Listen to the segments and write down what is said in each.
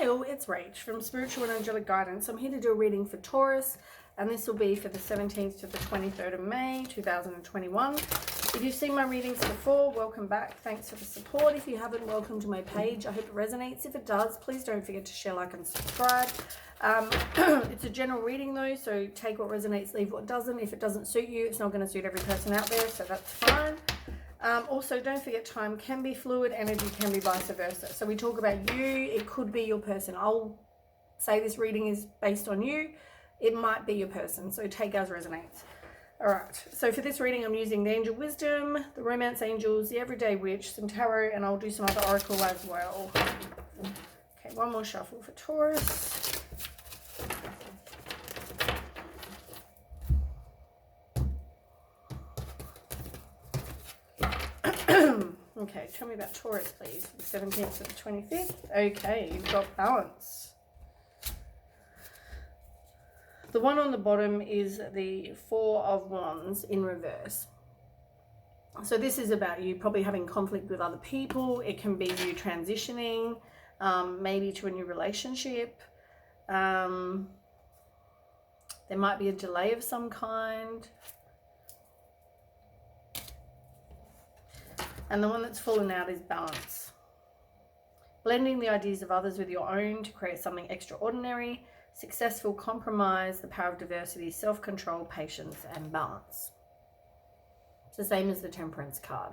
Hi all, it's Rach from Spiritual and Angelic Guidance. I'm here to do a reading for Taurus, and this will be for the 17th to the 23rd of May 2021. If you've seen my readings before, welcome back. Thanks for the support. If you haven't, welcome to my page. I hope it resonates. If it does, please don't forget to share, like, and subscribe. It's a general reading though, so take what resonates, leave what doesn't. If it doesn't suit you, it's not going to suit every person out there, so that's fine. Also, don't forget, time can be fluid, energy can be vice versa. So we talk about you, it could be your person. I'll say this reading is based on you. It might be your person, so take as resonates. All right, so for this reading, I'm using the Angel Wisdom, the Romance Angels, the Everyday Witch, some Tarot, and I'll do some other Oracle as well. Okay, one more shuffle for Taurus. Okay, tell me about Taurus, please. The 17th to the 25th. Okay, you've got balance. The one on the bottom is the Four of Wands in reverse. So this is about you probably having conflict with other people. It can be you transitioning, maybe to a new relationship. There might be a delay of some kind. And the one that's fallen out is balance. Blending the ideas of others with your own to create something extraordinary, successful compromise, the power of diversity, self-control, patience, and balance. It's the same as the Temperance card.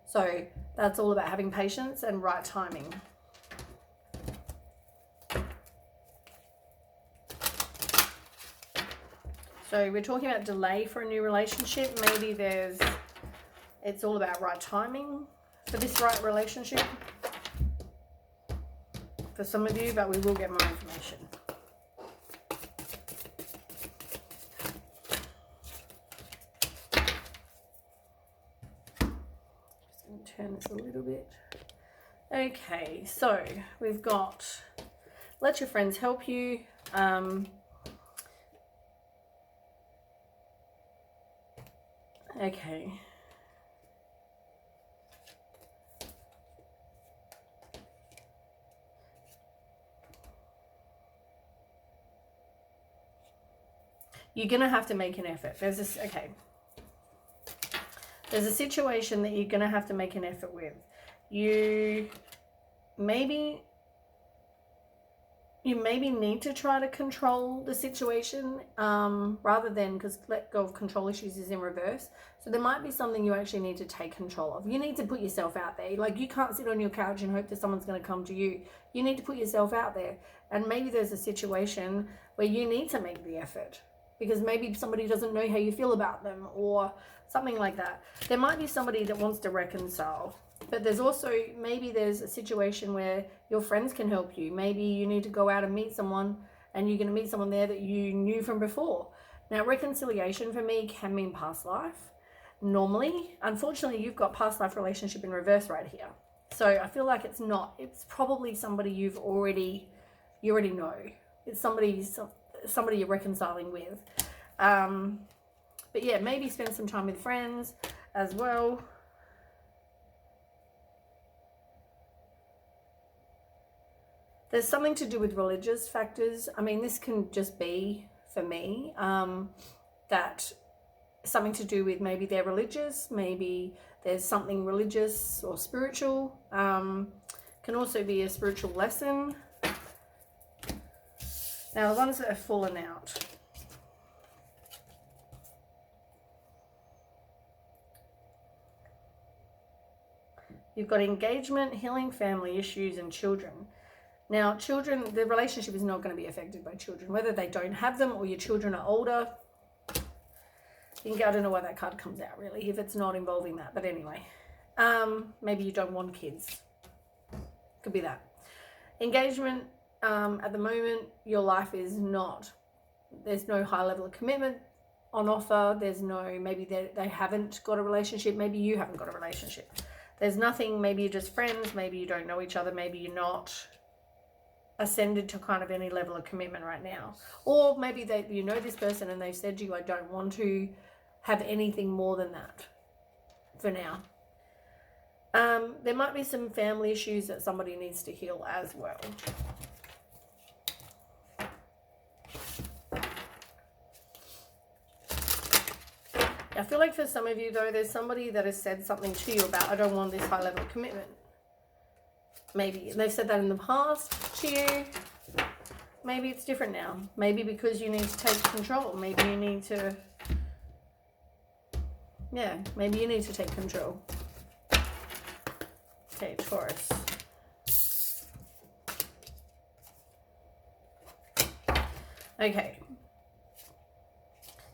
So that's all about having patience and right timing. So we're talking about delay for a new relationship. Maybe it's all about right timing for this right relationship for some of you, but we will get more information. Just going to turn this a little bit. Okay, so we've got let your friends help you. Okay. You're going to have to make an effort. There's a situation that you're going to have to make an effort with. You maybe need to try to control the situation rather than, because let go of control issues is in reverse. So there might be something you actually need to take control of. You need to put yourself out there. Like, you can't sit on your couch and hope that someone's going to come to you. You need to put yourself out there. And maybe there's a situation where you need to make the effort, because maybe somebody doesn't know how you feel about them or something like that. There might be somebody that wants to reconcile, but there's also, maybe there's a situation where your friends can help you. Maybe you need to go out and meet someone, and you're going to meet someone there that you knew from before. Now, reconciliation for me can mean past life. Normally, unfortunately, you've got past life relationship in reverse right here. So I feel like it's probably somebody you already know. It's somebody you're reconciling with. But yeah, maybe spend some time with friends as well. There's something to do with religious factors. I mean, this can just be, for me, that something to do with, maybe they're religious, maybe there's something religious or spiritual. Can also be a spiritual lesson. Now, the ones that have fallen out. You've got engagement, healing family issues, and children. Now, children, the relationship is not going to be affected by children, whether they don't have them or your children are older. I don't know why that card comes out, really, if it's not involving that. But anyway, maybe you don't want kids. Could be that. Engagement, at the moment, your life is not, there's no high level of commitment on offer. There's no, maybe they haven't got a relationship. Maybe you haven't got a relationship. There's nothing, maybe you're just friends. Maybe you don't know each other. Maybe you're not ascended to kind of any level of commitment right now. Or maybe you know this person and they've said to you, I don't want to have anything more than that for now. There might be some family issues that somebody needs to heal as well. I feel like for some of you, though, there's somebody that has said something to you about, I don't want this high level of commitment. Maybe they've said that in the past to you. Maybe it's different now. Maybe because you need to take control. Maybe you need to, yeah, maybe you need to take control. Okay, Taurus. Okay.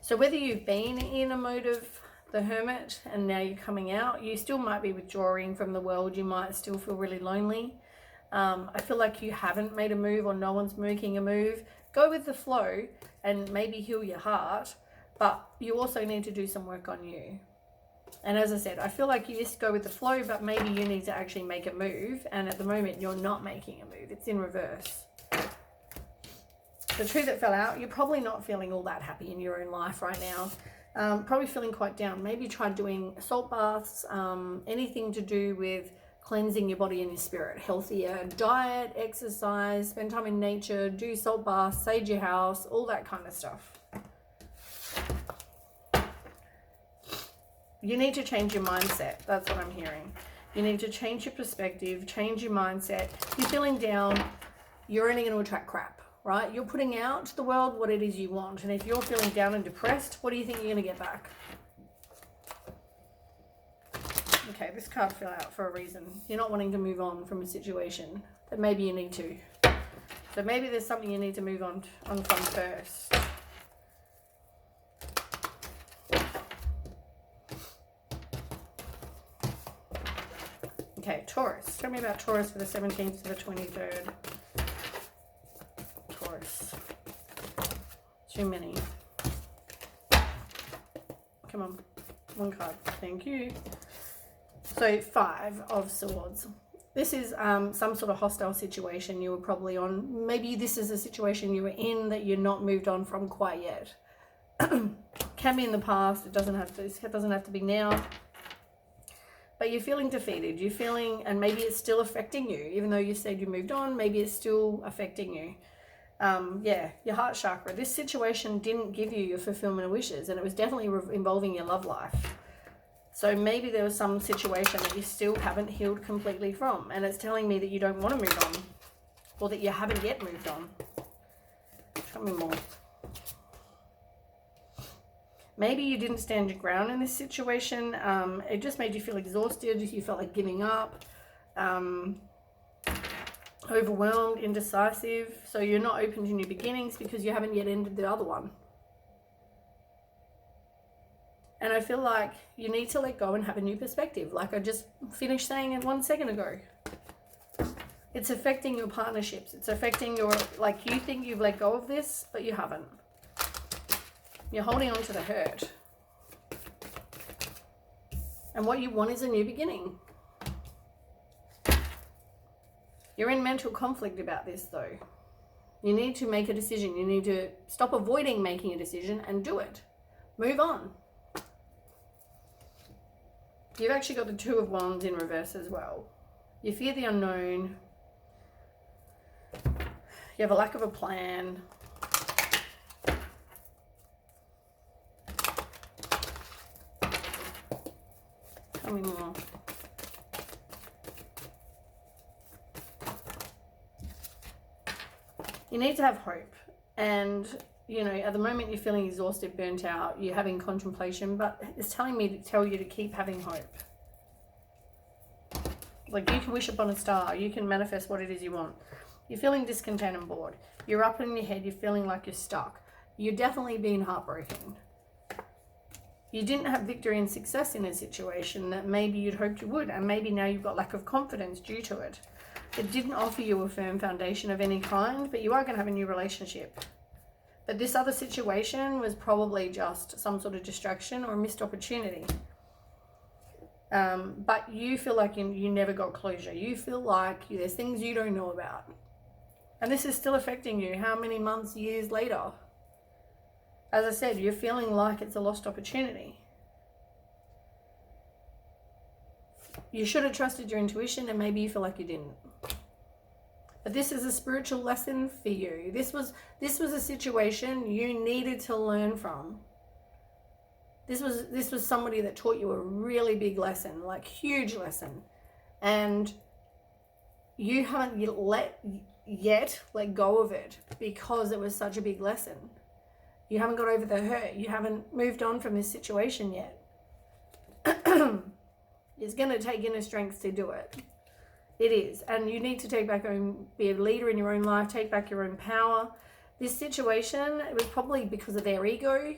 So whether you've been in a mode of the Hermit and now you're coming out, you still might be withdrawing from the world. You might still feel really lonely. I feel like you haven't made a move or no one's making a move. Go with the flow and maybe heal your heart, but you also need to do some work on you. And as I said, I feel like you just go with the flow, but maybe you need to actually make a move. And at the moment, you're not making a move. It's in reverse. The two that fell out, you're probably not feeling all that happy in your own life right now. Probably feeling quite down. Maybe try doing salt baths, anything to do with cleansing your body and your spirit. Healthier diet, exercise, spend time in nature, do salt baths, sage your house, all that kind of stuff. You need to change your mindset. That's what I'm hearing. You need to change your perspective, change your mindset. You're feeling down, you're only going to attract crap, right? You're putting out to the world what it is you want. And if you're feeling down and depressed, what do you think you're going to get back? Okay, this card fell out for a reason. You're not wanting to move on from a situation, but maybe you need to. So maybe there's something you need to move on from first. Okay, Taurus. Tell me about Taurus for the 17th to the 23rd. Taurus. Too many. Come on. One card. Thank you. So 5 of Swords. This is some sort of hostile situation you were probably on. Maybe this is a situation you were in that you're not moved on from quite yet. Can be in the past. It doesn't have to be now. But you're feeling defeated. You're feeling, and maybe it's still affecting you. Even though you said you moved on, maybe it's still affecting you. Yeah, your heart chakra. This situation didn't give you your fulfillment of wishes, and it was definitely involving your love life. So maybe there was some situation that you still haven't healed completely from, and it's telling me that you don't want to move on, or that you haven't yet moved on. Tell me more. Maybe you didn't stand your ground in this situation. It just made you feel exhausted. You felt like giving up, overwhelmed, indecisive. So you're not open to new beginnings because you haven't yet ended the other one. And I feel like you need to let go and have a new perspective. Like I just finished saying it 1 second ago. It's affecting your partnerships. It's affecting your, like you think you've let go of this, but you haven't. You're holding on to the hurt. And what you want is a new beginning. You're in mental conflict about this though. You need to make a decision. You need to stop avoiding making a decision and do it. Move on. You've actually got the 2 of Wands in reverse as well. You fear the unknown. You have a lack of a plan. Tell me more. You need to have hope. And, you know, at the moment you're feeling exhausted, burnt out, you're having contemplation, but it's telling me to tell you to keep having hope. Like you can wish upon a star, you can manifest what it is you want. You're feeling discontent and bored. You're up in your head, you're feeling like you're stuck. You're definitely being heartbroken. You didn't have victory and success in a situation that maybe you'd hoped you would, and maybe now you've got lack of confidence due to it. It didn't offer you a firm foundation of any kind, but you are going to have a new relationship. But this other situation was probably just some sort of distraction or a missed opportunity. But you feel like you never got closure. You feel like there's things you don't know about. And this is still affecting you how many months, years later? As I said, you're feeling like it's a lost opportunity. You should have trusted your intuition, and maybe you feel like you didn't. But this is a spiritual lesson for you. This was a situation you needed to learn from. This was somebody that taught you a really big lesson, like huge lesson. And you haven't yet let go of it because it was such a big lesson. You haven't got over the hurt. You haven't moved on from this situation yet. It's going to take inner strength to do it. It is. And you need to take back be a leader in your own life, take back your own power. This situation, it was probably because of their ego,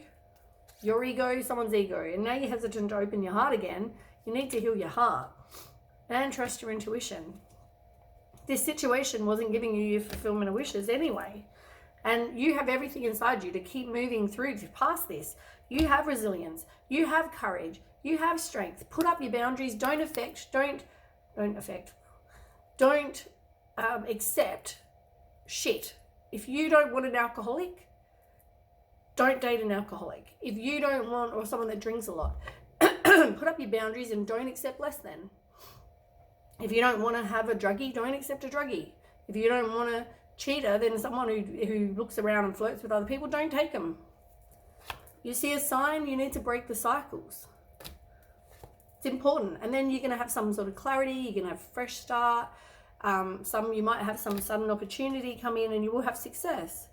your ego, someone's ego. And now you're hesitant to open your heart again. You need to heal your heart and trust your intuition. This situation wasn't giving you your fulfillment of wishes anyway. And you have everything inside you to keep moving through past this. You have resilience. You have courage. You have strength. Put up your boundaries. Don't accept shit. If you don't want an alcoholic, don't date an alcoholic. If you don't want, or someone that drinks a lot, put up your boundaries and don't accept less than. If you don't want to have a druggie, don't accept a druggie. If you don't want a cheater, then someone who looks around and flirts with other people, don't take them. You see a sign, you need to break the cycles. It's important. And then you're going to have some sort of clarity. You're going to have a fresh start. You might have some sudden opportunity come in and you will have success.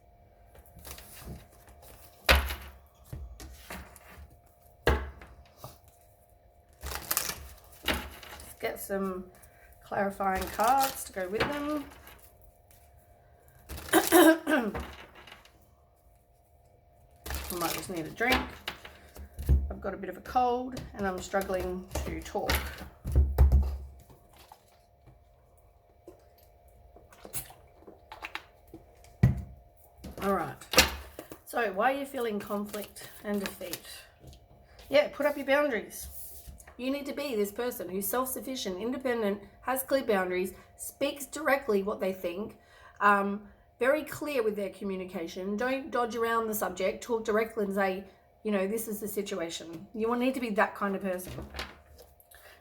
Let's get some clarifying cards to go with them. I might just need a drink. I've got a bit of a cold and I'm struggling to talk. All right. So why are you feeling conflict and defeat? Yeah, put up your boundaries. You need to be this person who's self-sufficient, independent, has clear boundaries, speaks directly what they think, very clear with their communication. Don't dodge around the subject. Talk directly and say, you know, this is the situation. You will need to be that kind of person.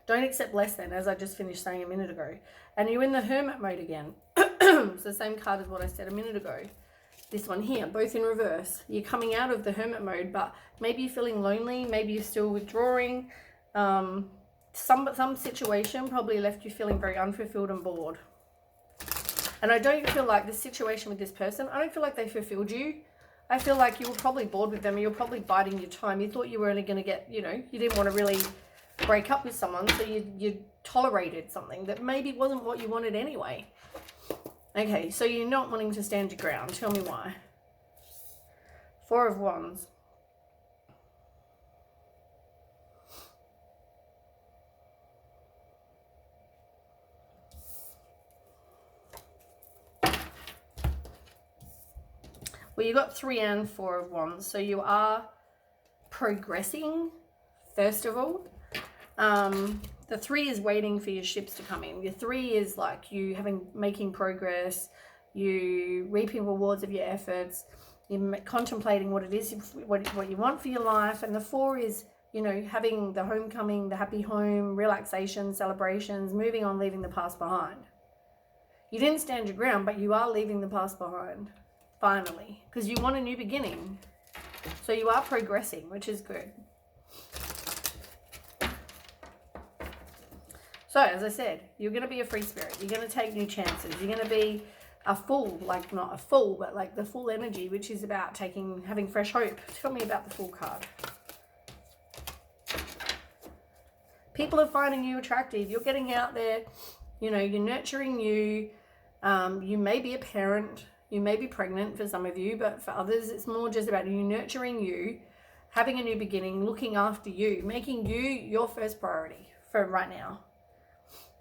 Don't accept less than, as I just finished saying a minute ago. And you're in the hermit mode again. It's the same card as what I said a minute ago. This one here, both in reverse. You're coming out of the hermit mode, but maybe you're feeling lonely. Maybe you're still withdrawing. Some situation probably left you feeling very unfulfilled and bored. And I don't feel like this situation with this person, I don't feel like they fulfilled you. I feel like you were probably bored with them. You were probably biding your time. You thought you were only going to get, you know, you didn't want to really break up with someone. So you tolerated something that maybe wasn't what you wanted anyway. Okay, so you're not wanting to stand your ground. Tell me why. Four of Wands. Well, you got 3 and 4 of Wands, so you are progressing, first of all. The 3 is waiting for your ships to come in. Your 3 is like you making progress, you reaping rewards of your efforts, you're contemplating what it is, what you want for your life. And the 4 is, you know, having the homecoming, the happy home, relaxation, celebrations, moving on, leaving the past behind. You didn't stand your ground, but you are leaving the past behind. Finally, because you want a new beginning. So you are progressing, which is good. So as I said, you're going to be a free spirit. You're going to take new chances. You're going to be a full, like not a full, but like the full energy, which is about having fresh hope. Tell me about the Fool card. People are finding you attractive. You're getting out there, you know, you're nurturing you. You may be a parent. You may be pregnant for some of you, but for others, it's more just about you nurturing you, having a new beginning, looking after you, making you your first priority for right now.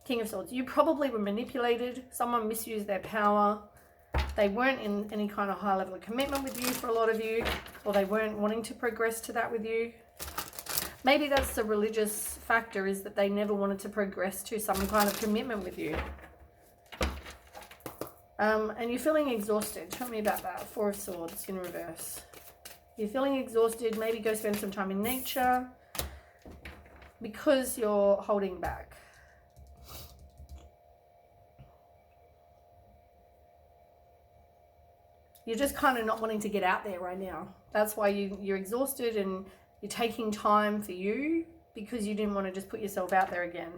King of Swords. You probably were manipulated. Someone misused their power. They weren't in any kind of high level of commitment with you for a lot of you, or they weren't wanting to progress to that with you. Maybe that's the religious factor, is that they never wanted to progress to some kind of commitment with you. And you're feeling exhausted. Tell me about that. 4 of Swords in reverse. You're feeling exhausted. Maybe go spend some time in nature because you're holding back. you're just kind of not wanting to get out there right now. That's why you're exhausted and you're taking time for you because you didn't want to just put yourself out there again.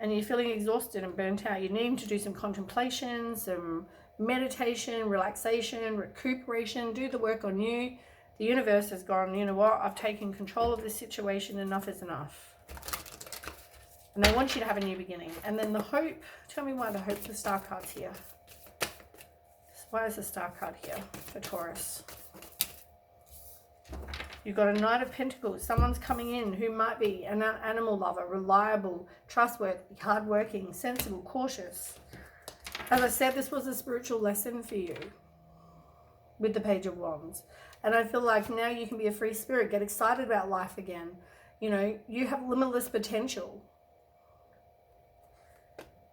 And you're feeling exhausted and burnt out. You need to do some contemplation, some meditation, relaxation, recuperation, do the work on you. The universe has gone, you know what, I've taken control of this situation, enough is enough. And they want you to have a new beginning. And then the hope, tell me why the hope, the star card's here. Why is the star card here for Taurus? You've got a Knight of Pentacles. Someone's coming in who might be an animal lover, reliable, trustworthy, hardworking, sensible, cautious. As I said, this was a spiritual lesson for you with the Page of Wands. And I feel like now you can be a free spirit, get excited about life again. You know, you have limitless potential.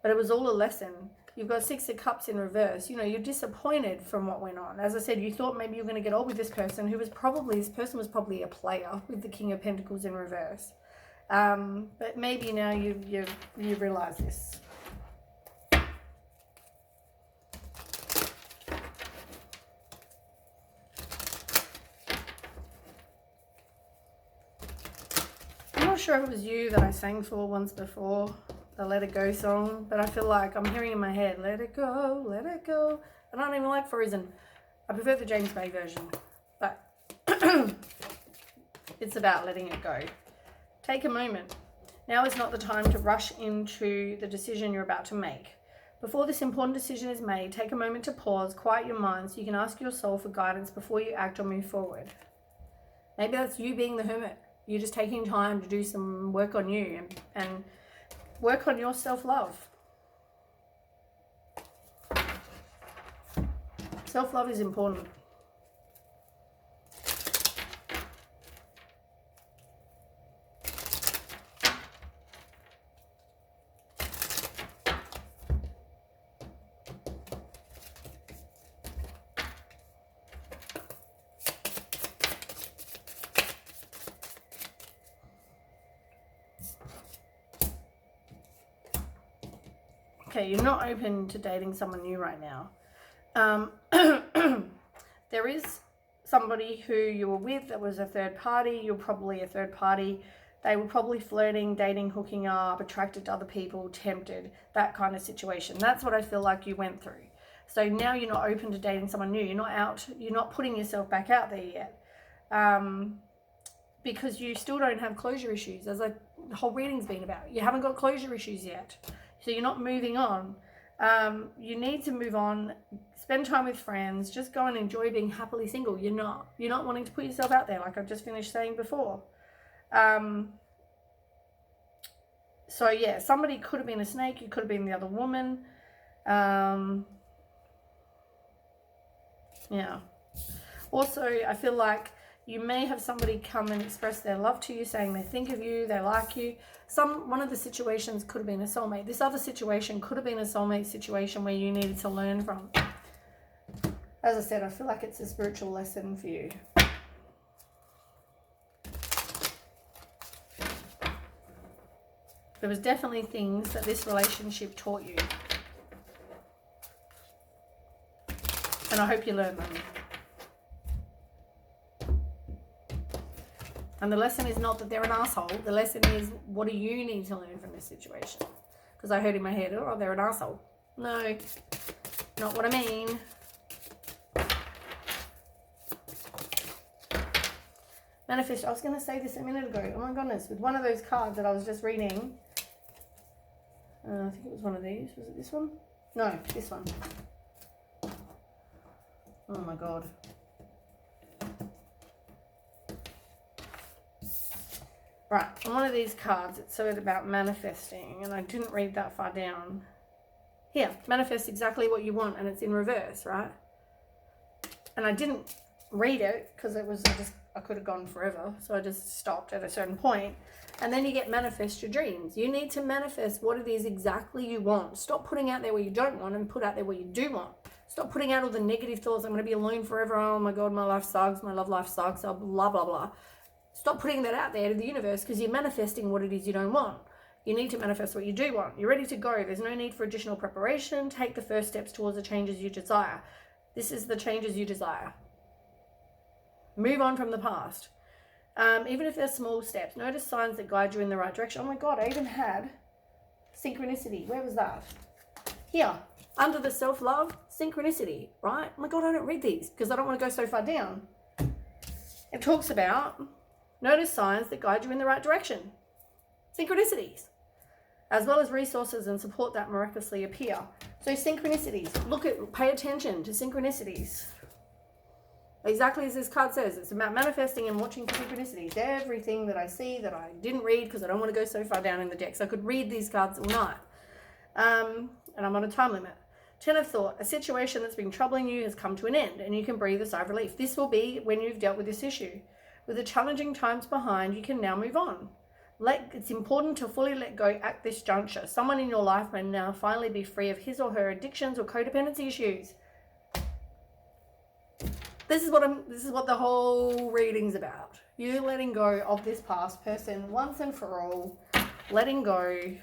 But it was all a lesson. You've got Six of Cups in reverse. You know, you're disappointed from what went on. As I said, you thought maybe you were going to get on with this person who was probably, this person was probably a player with the King of Pentacles in reverse. But maybe now you realize this. I'm not sure if it was you that I sang for once before, the Let It Go song, but I feel like I'm hearing in my head, let it go, let it go. I don't even like Frozen. I prefer the James Bay version, but it's about letting it go. Take a moment. Now is not the time to rush into the decision you're about to make. Before this important decision is made, take a moment to pause, quiet your mind so you can ask your soul for guidance before you act or move forward. Maybe that's you being the hermit. You're just taking time to do some work on you and work on your self-love. Self-love is important. Okay, you're not open to dating someone new right now. There is somebody who you were with that was a third party. You're probably a third party. They were probably flirting, dating, hooking up, attracted to other people, tempted, that kind of situation. That's what I feel like you went through. So now you're not open to dating someone new. You're not out, you're not putting yourself back out there yet. Because you still don't have closure issues, as the whole reading's been about. You haven't got closure issues yet. So you're not moving on. You need to move on, spend time with friends, just go and enjoy being happily single. You're not wanting to put yourself out there, like I've just finished saying before. So yeah, somebody could have been a snake, you could have been the other woman. Yeah. Also, I feel like you may have somebody come and express their love to you, saying they think of you, they like you. One of the situations could have been a soulmate. This other situation could have been a soulmate situation where you needed to learn from. As I said, I feel like it's a spiritual lesson for you. There was definitely things that this relationship taught you. And I hope you learn them. And the lesson is not that they're an asshole. The lesson is, what do you need to learn from this situation? Because I heard in my head, oh, they're an asshole. No, not what I mean. Manifest. I was going to say this a minute ago. Oh my goodness. With one of those cards that I was just reading. I think it was one of these. Was it this one? No, this one. Oh my God. Right, on one of these cards, it said about manifesting, and I didn't read that far down. Here, manifest exactly what you want, and it's in reverse, right? And I didn't read it because I could have gone forever, so I just stopped at a certain point. And then you get manifest your dreams. You need to manifest what it is exactly you want. Stop putting out there what you don't want and put out there what you do want. Stop putting out all the negative thoughts. I'm going to be alone forever. Oh my God, my life sucks. My love life sucks. Blah, blah, blah. Stop putting that out there to the universe because you're manifesting what it is you don't want. You need to manifest what you do want. You're ready to go. There's no need for additional preparation. Take the first steps towards the changes you desire. This is the changes you desire. Move on from the past. Even if they're small steps, notice signs that guide you in the right direction. Oh my God, I even had synchronicity. Where was that? Here, under the self-love, synchronicity, right? Oh my God, I don't read these because I don't want to go so far down. It talks about notice signs that guide you in the right direction. Synchronicities, as well as resources and support that miraculously appear. So synchronicities, pay attention to synchronicities. Exactly as this card says, it's about manifesting and watching for synchronicities. Everything that I see that I didn't read because I don't want to go so far down in the deck. So I could read these cards all night. And I'm on a time limit. 10 of thought, a situation that's been troubling you has come to an end and you can breathe a sigh of relief. This will be when you've dealt with this issue. With the challenging times behind, you can now move on. It's important to fully let go at this juncture. Someone in your life may now finally be free of his or her addictions or codependency issues. This is what the whole reading's about. You letting go of this past person once and for all. Letting go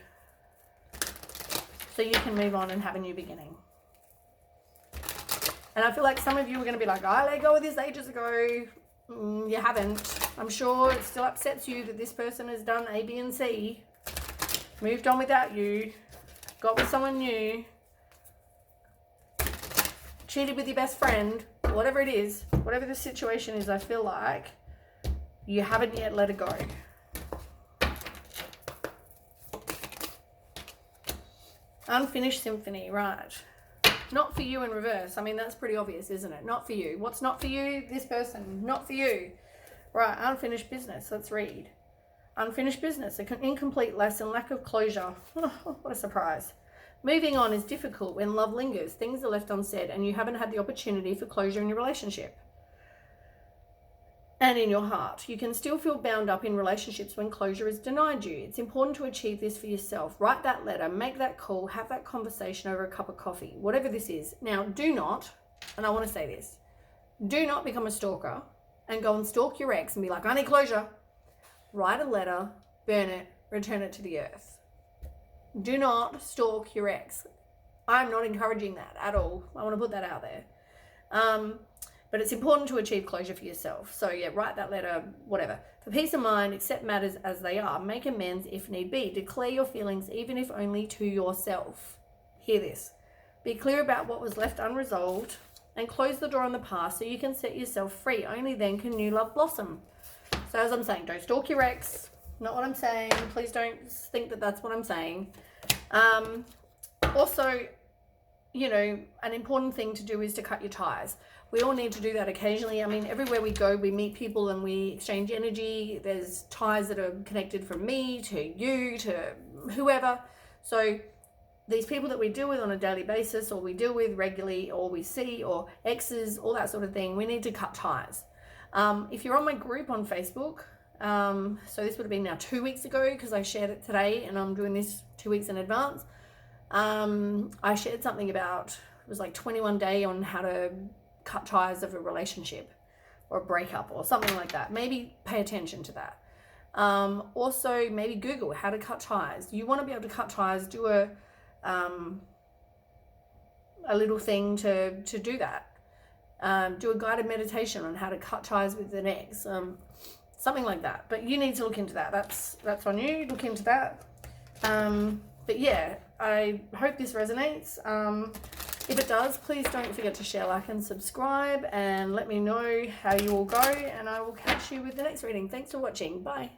so you can move on and have a new beginning. And I feel like some of you are going to be like, I let go of this ages ago. You haven't. I'm sure it still upsets you that this person has done A, B, and C. Moved on without you. Got with someone new. Cheated with your best friend. Whatever it is, whatever the situation is, I feel like you haven't yet let it go. Unfinished symphony, right. Not for you in reverse. I mean, that's pretty obvious, isn't it? Not for you. What's not for you? This person. Not for you. Right, unfinished business. Let's read. Unfinished business. An incomplete lesson, lack of closure. Oh, what a surprise. Moving on is difficult when love lingers. Things are left unsaid and you haven't had the opportunity for closure in your relationship. And in your heart. You can still feel bound up in relationships when closure is denied you. It's important to achieve this for yourself. Write that letter, make that call, have that conversation over a cup of coffee, whatever this is. Now, do not, and I want to say this, do not become a stalker and go and stalk your ex and be like, I need closure. Write a letter, burn it, return it to the earth. Do not stalk your ex. I'm not encouraging that at all. I want to put that out there. But it's important to achieve closure for yourself. So yeah, write that letter, whatever. For peace of mind, accept matters as they are. Make amends if need be. Declare your feelings, even if only to yourself. Hear this. Be clear about what was left unresolved and close the door on the past so you can set yourself free. Only then can new love blossom. So as I'm saying, don't stalk your ex. Not what I'm saying. Please don't think that that's what I'm saying. Also, you know, an important thing to do is to cut your ties. We all need to do that occasionally. I mean, everywhere we go, we meet people and we exchange energy. There's ties that are connected from me to you to whoever. So these people that we deal with on a daily basis or we deal with regularly or we see or exes, all that sort of thing, we need to cut ties. If you're on my group on Facebook, so this would have been now 2 weeks ago because I shared it today and I'm doing this 2 weeks in advance. I shared something about, it was like 21 day on how to cut ties of a relationship or a breakup or something like that. Maybe pay attention to that. Also, maybe Google how to cut ties. You want to be able to cut ties, do a little thing to do that. Do a guided meditation on how to cut ties with an ex. Something like that. But you need to look into that. That's on you. Look into that. But yeah, I hope this resonates. If it does, please don't forget to share, like, and subscribe, and let me know how you all go, and I will catch you with the next reading. Thanks for watching. Bye.